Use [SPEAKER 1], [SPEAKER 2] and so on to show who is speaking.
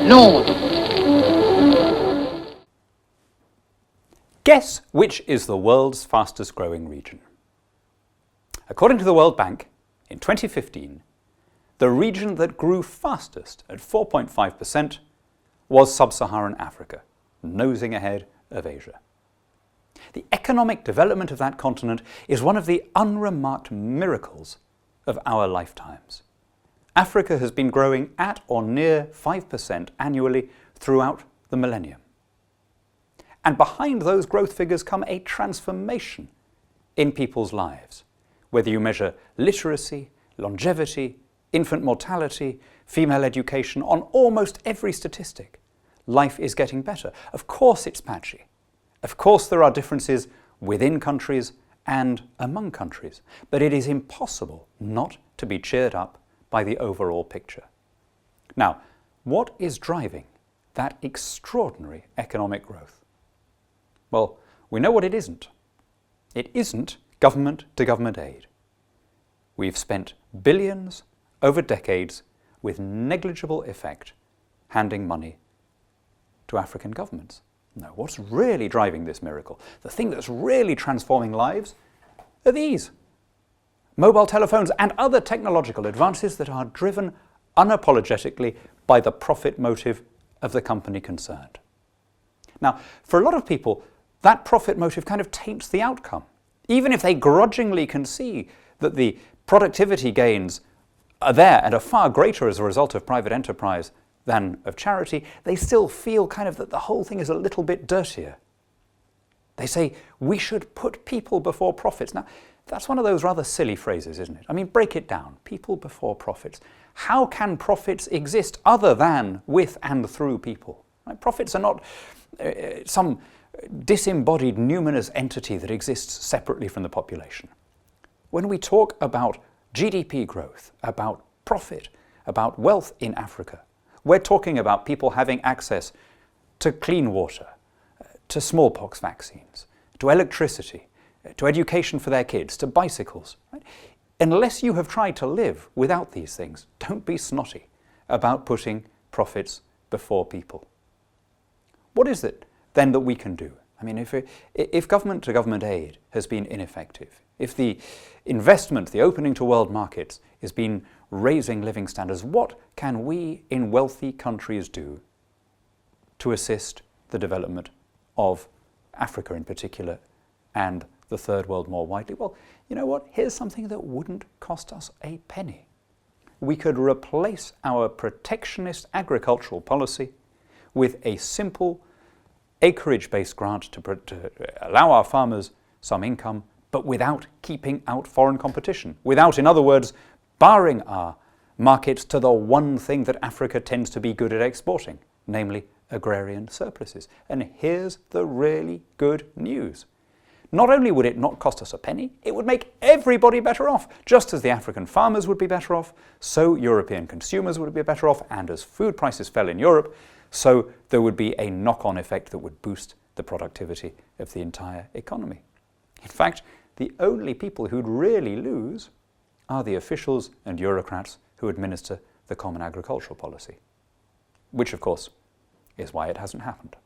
[SPEAKER 1] Londres.
[SPEAKER 2] Guess which is the world's fastest growing region? According to the World Bank, in 2015, the region that grew fastest at 4.5% was Sub-Saharan Africa, nosing ahead of Asia. The economic development of that continent is one of the unremarked miracles of our lifetimes. Africa has been growing at or near 5% annually throughout the millennium. And behind those growth figures come a transformation in people's lives. Whether you measure literacy, longevity, infant mortality, female education, on almost every statistic, life is getting better. Of course it's patchy. Of course there are differences within countries and among countries, but it is impossible not to be cheered up by the overall picture. Now, what is driving that extraordinary economic growth? Well, we know what it isn't. It isn't government-to-government aid. We've spent billions over decades with negligible effect handing money to African governments. No, what's really driving this miracle, the thing that's really transforming lives, are these. Mobile telephones and other technological advances that are driven unapologetically by the profit motive of the company concerned. Now, for a lot of people, that profit motive kind of taints the outcome. Even if they grudgingly can see that the productivity gains are there and are far greater as a result of private enterprise than of charity, they still feel kind of that the whole thing is a little bit dirtier. They say, we should put people before profits. Now, that's one of those rather silly phrases, isn't it? I mean, break it down. People before profits. How can profits exist other than with and through people? Right? Profits are not some disembodied numinous entity that exists separately from the population. When we talk about GDP growth, about profit, about wealth in Africa, we're talking about people having access to clean water, to smallpox vaccines, to electricity, to education for their kids, to bicycles. Right? Unless you have tried to live without these things, don't be snotty about putting profits before people. What is it then that we can do? I mean, if government-to-government aid has been ineffective, if the investment, the opening to world markets, has been raising living standards, what can we in wealthy countries do to assist the development of Africa in particular and the third world more widely? Well, you know what? Here's something that wouldn't cost us a penny. We could replace our protectionist agricultural policy with a simple acreage-based grant to allow our farmers some income, but without keeping out foreign competition, without, in other words, barring our markets to the one thing that Africa tends to be good at exporting, namely agrarian surpluses. And here's the really good news. Not only would it not cost us a penny, it would make everybody better off. Just as the African farmers would be better off, so European consumers would be better off, and as food prices fell in Europe, so there would be a knock-on effect that would boost the productivity of the entire economy. In fact, the only people who'd really lose are the officials and bureaucrats who administer the common agricultural policy, which of course is why it hasn't happened.